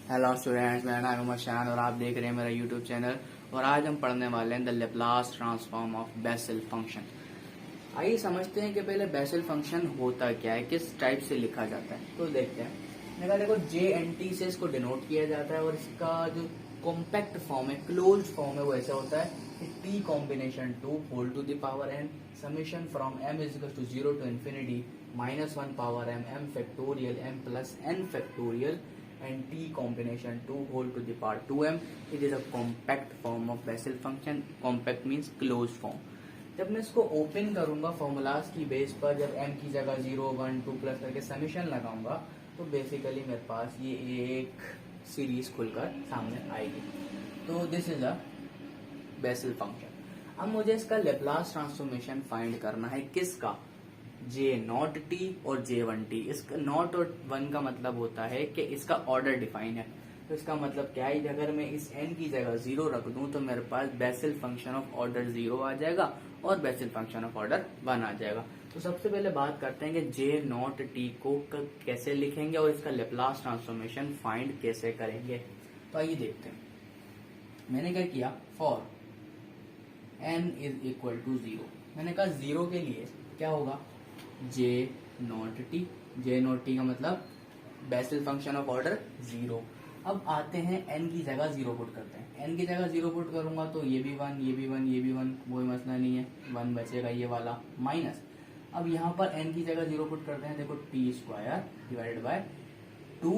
Hello students, मेरा नाम मोहम्मद शान और आप देख रहे हैं मेरा यूट्यूब चैनल। और आज हम पढ़ने वाले हैं the Laplace transform of Bessel function. आइए समझते हैं कि पहले बेसल फंक्शन होता क्या है, किस टाइप से लिखा जाता है। तो देखते हैं। मैंने देखो जे एन टी से इसको डिनोट किया जाता है और इसका जो कॉम्पैक्ट फॉर्म है, क्लोज फॉर्म है, वो ऐसा होता है कि T combination two whole to the power N summation from M is equal to 0 to infinity -1 power M factorial M plus N factorial and t combination 2 whole to the power 2m. It is a compact form of Bessel function. Compact means closed form. जब मैं इसको open करूंगा formulas की base पर, जब m की जगह 0 1 2 plus करके समीशन लगाऊंगा, तो बेसिकली मेरे पास ये एक सीरीज खुलकर सामने आएगी। तो this is a Bessel function. अब मुझे इसका लेप्लास ट्रांसफॉर्मेशन फाइंड करना है। किसका? जे नॉट टी और जे वन टी। इसका नॉट और वन का मतलब होता है कि इसका ऑर्डर डिफाइन है। तो इसका मतलब क्या है, अगर मैं इस एन की जगह 0 रख दूं तो मेरे पास बेसल फंक्शन ऑफ ऑर्डर 0 आ जाएगा और बेसल फंक्शन ऑफ ऑर्डर 1 आ जाएगा। तो सबसे पहले बात करते हैं कि जे नॉट टी को कैसे लिखेंगे और इसका लेप्लास ट्रांसफॉर्मेशन फाइंड कैसे करेंगे। तो आइए देखते हैं। मैंने क्या किया, for N is equal to 0। मैंने कहा 0 के लिए क्या होगा, J naught T. J naught T का मतलब बेसल फंक्शन ऑफ ऑर्डर 0। अब आते हैं एन की जगह 0 पुट करते हैं। एन की जगह 0 पुट करूंगा तो ये भी 1, ये भी 1, ये भी 1, कोई मसला नहीं है, 1 बचेगा ये वाला माइनस। अब यहाँ पर एन की जगह 0 पुट करते हैं। देखो T square divided by 2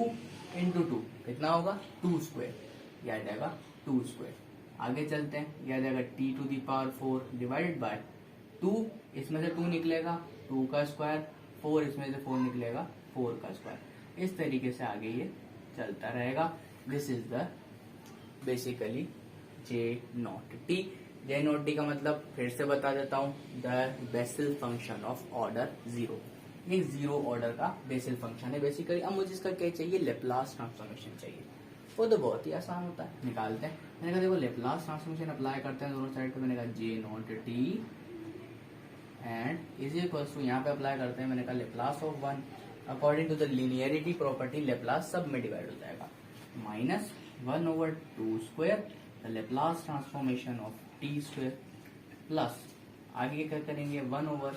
into 2 कितना होगा, 2 स्क्वायर, यह आ जाएगा 2 स्क्वायर। आगे चलते हैं, यह आ जाएगा T to the power 4 divided by 2, इसमें से 2 निकलेगा 2 का स्क्वायर, 4 इसमें से 4 निकलेगा 4 का स्क्वायर। इस तरीके से आगे ये चलता रहेगा। This is the basically J naught T. J naught T का मतलब फिर से बता देता हूं, the Bessel function of order 0। ये 0 ऑर्डर का बेसल फंक्शन है बेसिकली। अब मुझे इसका क्या चाहिए, लेप्लास ट्रांसफॉर्मेशन चाहिए। वो तो बहुत ही आसान होता है, निकालते हैं। मैंने कहा देखो लेप्लास ट्रांसफॉर्मेशन अप्लाई करते हैं दोनों साइड पे। मैंने कहा J naught T and is equals to, यहाँ पे अप्लाई करते हैं। मैंने कहा Laplace of 1 according to the linearity property Laplace सब में डिवाइड हो जाएगा, minus 1 over 2 square the Laplace transformation of T square, plus आगे क्या करेंगे 1 over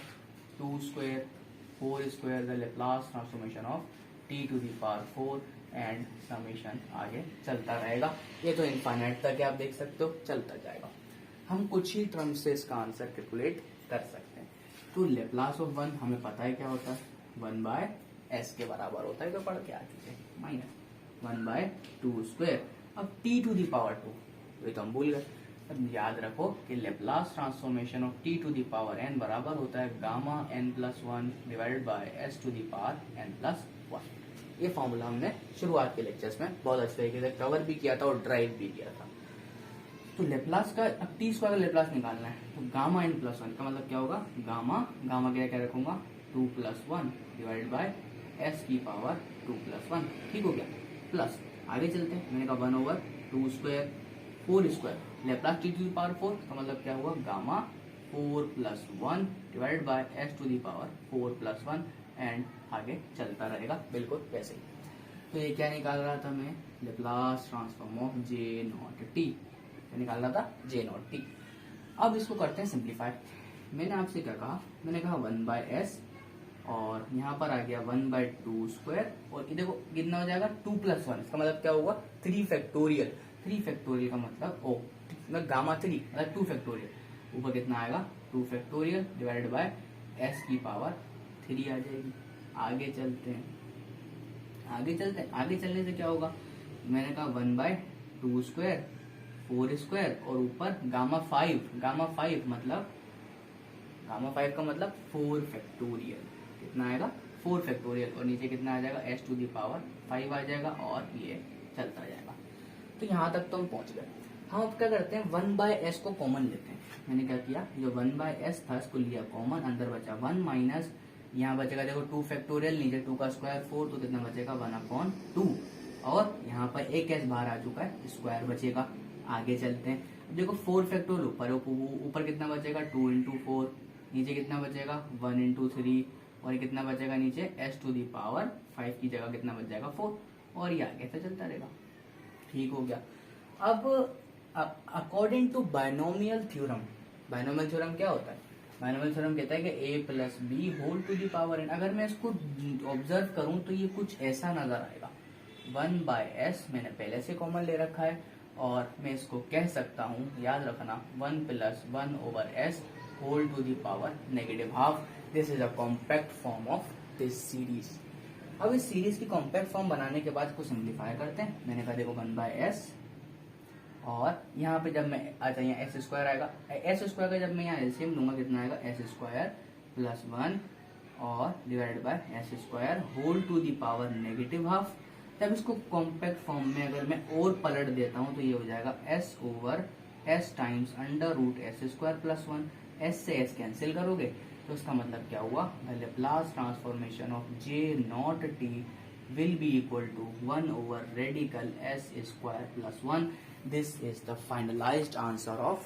2 square 4 square the Laplace transformation of T to the power 4 and summation आगे चलता रहेगा। ये तो इनफाइनाइट तक आप देख सकते हो, चलता जाएगा। हम कुछ ही टर्म से इसका आंसर कैलकुलेट कर सकते हैं। तो लेप्लास ऑफ 1 हमें पता है क्या होता है, 1 बाय एस के बराबर होता है। तो पढ़ के आ चुके हैं, माइनस 1 बाय 2 स्क्वायर। अब टी टू दी पावर 2, ये तो हम भूल गए। अब याद रखो कि Laplace transformation of T to the power N बराबर होता है gamma N plus 1 divided by S to the power N plus 1। ये फॉर्मूला हमने शुरुआत के लेक्चर्स में बहुत अच्छे तरीके से कवर भी किया था और ड्राइव भी किया था। तो लेप्लास का, अब टी स्क्वायर का लेप्लास निकालना है। तो गामा एन प्लस 1 का मतलब क्या होगा, गामा क्या क्या रखूंगा 2 प्लस 1 डिवाइडेड बाय एस की पावर 2 प्लस 1। ठीक हो गया। प्लस आगे चलते हैं। मैंने कहा 1 over 2 square 4 square Laplace T to the power 4 का मतलब क्या हुआ, gamma 4 plus 1 divided by S to the power 4 plus 1 and आगे चलता रहेगा बिल्कुल वैसे ही। तो ये क्या निकाल रहा था मैं, Laplace transform of J naught T निकाल रहा था, जे नॉट टी। अब इसको करते हैं सिंप्लीफाई। मैंने आपसे क्या कहा, मैंने कहा 1 बाय एस और यहाँ पर आ गया 1 बाय 2 स्क्वायर और ये देखो कितना हो जाएगा 2 प्लस 1। इसका मतलब क्या होगा 3 फैक्टोरियल। 3 फैक्टोरियल का मतलब ओ मतलब गामा 3 मतलब 2 फैक्टोरियल। ऊपर कितना आएगा 2 फैक्टोरियल डिवाइडेड बाय एस की पावर 3 आ जाएगी। आगे चलते हैं, आगे चलने से क्या होगा, मैंने कहा 1 बाय 2 स्क्वायर 4 स्क्वायर और ऊपर गामा 5 मतलब गामा 5 का मतलब 4 फैक्टोरियल। कितना आएगा 4 फैक्टोरियल और नीचे कितना आ जाएगा एस टू दी पावर 5 आ जाएगा और ये चलता जाएगा। तो यहाँ तक तो हम पहुंच गए। हम अब क्या करते हैं, 1 बाय एस को कॉमन लेते हैं। मैंने क्या किया, जो 1 बाय एस था इसको लिया कॉमन, अंदर बचा 1 माइनस यहाँ बचेगा देखो 2 फैक्टोरियल, नीचे 2 का स्क्वायर 4, तो कितना बचेगा 1/2 और यहाँ पर एक एस बाहर आ चुका है, स्क्वायर बचेगा। आगे चलते हैं, देखो 4 फैक्टोरियल ऊपर कितना बचेगा 2 इंटू 4, नीचे कितना बचेगा 1 इंटू 3 और कितना बचेगा नीचे एस टू दी पावर 5 की जगह कितना बच जाएगा 4 और ये आगे से चलता रहेगा। ठीक हो गया। अब according to binomial theorem, binomial theorem क्या होता है? बायनोमियल थ्योरम कहता है कि a plus B whole to the power n। अगर मैं इसको ऑब्जर्व करूं तो ये कुछ ऐसा नजर आएगा, 1/s मैंने पहले से कॉमन ले रखा है, और मैं इसको कह सकता हूं, याद रखना, 1 plus 1/s whole to the power negative half. This is a compact form of this series. अब इस सीरीज की कॉम्पैक्ट फॉर्म बनाने के बाद इसको सिंप्लीफाई करते हैं। मैंने कहा देखो 1/s, और यहाँ पे जब मैं अच्छा यहाँ एस स्क्वायर आएगा, एस स्क्वायर का जब मैं यहाँ एलसीएम लूंगा कितना आएगा, एस स्क्वायर प्लस 1 और divided by S square whole to the power negative half. तब इसको कॉम्पैक्ट फॉर्म में अगर मैं और पलट देता हूँ तो ये हो जाएगा S over S times under root S square plus 1। S से एस कैंसिल करोगे तो इसका मतलब क्या हुआ, Laplace transformation of J naught T will be equal to 1 over radical s square plus 1. This is the finalized answer of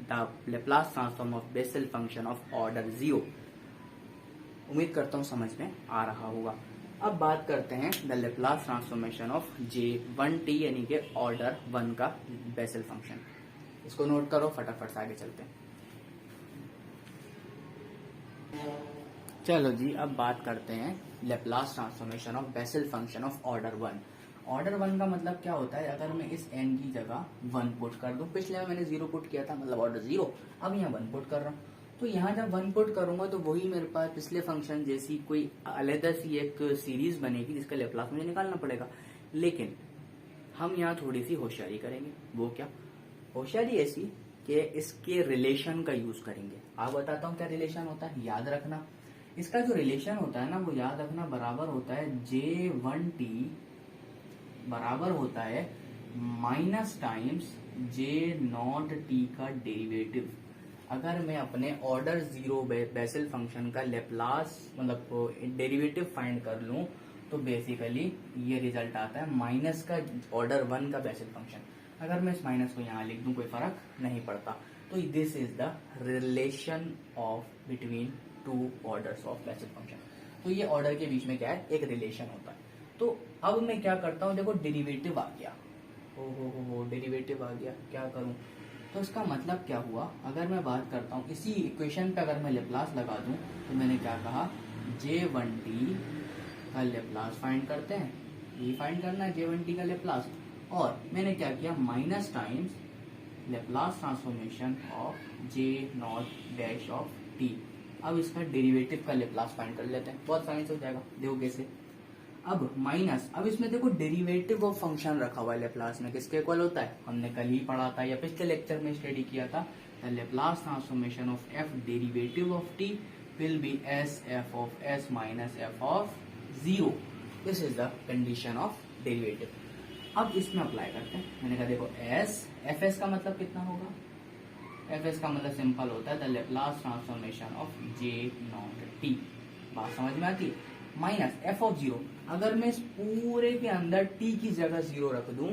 the Laplace transform of Bessel function of order 0. उम्मीद करता हूँ समझ में आ रहा होगा। अब बात करते हैं the Laplace transformation of J1t यानी कि ऑर्डर 1 का बेसल फंक्शन। इसको नोट करो, फटाफट से आगे चलते हैं। चलो जी, अब बात करते हैं Laplace transformation of Bessel function of order 1। Order 1 का मतलब क्या होता है, अगर मैं इस n की जगह 1 पुट कर दूं, पिछले में मैंने 0 पुट किया था, मतलब ऑर्डर 0, अब यहाँ 1 पुट कर रहा हूँ, तो यहाँ जब 1 पुट करूंगा तो वही मेरे पास पिछले फंक्शन जैसी कोई अलग सी एक सीरीज बनेगी जिसका लेप्लास मुझे निकालना पड़ेगा। लेकिन हम यहाँ थोड़ी सी होशियारी करेंगे। वो क्या होशियारी? ऐसी कि इसके रिलेशन का यूज करेंगे। आप बताता हूँ क्या रिलेशन होता है, याद रखना। इसका जो रिलेशन होता है ना, वो याद रखना, बराबर होता है J1t बराबर होता है माइनस टाइम्स J0t का डेरिवेटिव। अगर मैं अपने ऑर्डर 0 बेसल फंक्शन का लेप्लास मतलब डेरिवेटिव फाइंड कर लूं तो बेसिकली ये रिजल्ट आता है माइनस का ऑर्डर 1 का बेसल फंक्शन। अगर मैं इस माइनस को यहाँ लिख दूं कोई फर्क नहीं पड़ता। तो this is the relation of between two orders of Bessel function. तो ये ऑर्डर के बीच में क्या है, एक रिलेशन होता है। तो अब मैं क्या करता हूँ, देखो डेरिवेटिव आ गया, हो डेरिवेटिव आ गया, क्या करूं? तो इसका मतलब क्या हुआ, अगर मैं बात करता हूँ इसी इक्वेशन पे अगर मैं लेप्लास लगा दूं तो मैंने क्या कहा, J1t का लेप्लास फाइंड करते हैं, ये फाइंड करना है J1t का लेप्लास। और मैंने क्या किया, minus times Laplace transformation of J0 of t। अब इसका डेरिवेटिव का लेप्लास फाइंड कर लेते हैं, बहुत आसानी से हो जाएगा। देखो कैसे, अब माइनस, अब इसमें देखो डेरिवेटिव ऑफ फंक्शन रखा हुआ है लेप्लास में, किसके इक्वल होता है, हमने कल ही पढ़ा था या पिछले लेक्चर में स्टडी किया था। The Laplace transformation of f derivative of t will be s f of s minus f of 0। This is the condition of derivative. अब इसमें अप्लाई करते हैं। मैंने कहा देखो s fs का मतलब कितना होगा, fs का मतलब सिंपल होता है the Laplace transformation of J0t। बात समझ में आती है। माइनस f ऑफ 0, अगर मैं इस पूरे के अंदर t की जगह 0 रख दूं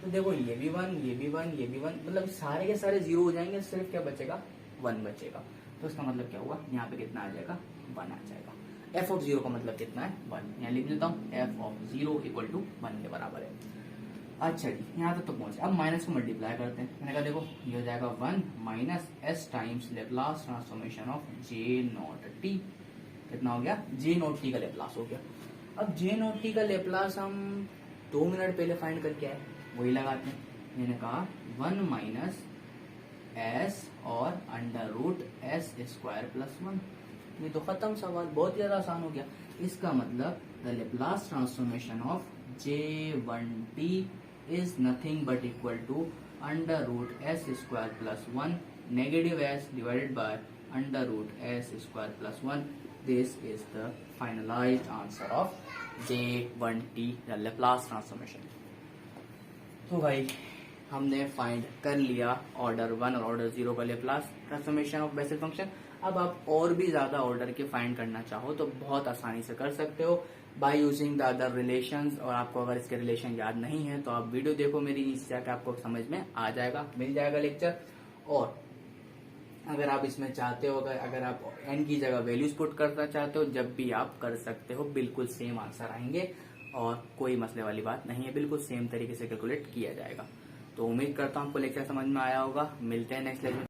तो देखो ये भी 1, ये भी 1, ये भी 1, मतलब सारे के सारे 0 हो जाएंगे, सिर्फ क्या बचेगा, 1 बचेगा। तो इसका मतलब क्या हुआ, यहाँ पे कितना आ जाएगा, 1 आ जाएगा। f ऑफ 0 का मतलब कितना है, 1। यहाँ लिख लेता हूँ, f ऑफ 0 इक्वल टू 1 के बराबर है। अच्छा जी, यहाँ तक तो पहुंचे। अब माइनस को मल्टीप्लाई करते हैं। मैंने कहा देखो ये हो जाएगा 1 minus s times Laplace transformation of J0t। कितना हो गया, J0t का लेप्लास हो गया। अब J0t का लेप्लास हम 2 मिनट पहले फाइंड करके आए, वही लगाते हैं। मैंने कहा 1 माइनस s और under root s square plus 1। ये तो खत्म सवाल, बहुत ज्यादा आसान हो गया। इसका मतलब the Laplace transformation of J1t is nothing but equal to under root s square plus 1 negative s divided by under root s square plus 1. This is the finalized answer of J1t, the Laplace transformation. तो भाई हमने find कर लिया order 1 और order 0 का Laplace transformation of Bessel function. अब आप और भी ज्यादा ऑर्डर के फाइंड करना चाहो तो बहुत आसानी से कर सकते हो by using the other relations. और आपको अगर इसके रिलेशन याद नहीं है तो आप वीडियो देखो मेरी, नीचे जाकर आपको समझ में आ जाएगा, मिल जाएगा लेक्चर। और अगर आप इसमें चाहते हो, अगर आप n की जगह वैल्यूज पुट करना चाहते हो, जब भी आप कर सकते हो, बिल्कुल सेम आंसर आएंगे। और कोई मसले वाली बात नहीं है, बिल्कुल सेम तरीके से कैलकुलेट किया जाएगा। तो उम्मीद करता हूँ आपको लेक्चर समझ में आया होगा। मिलते हैं नेक्स्ट लेक्चर।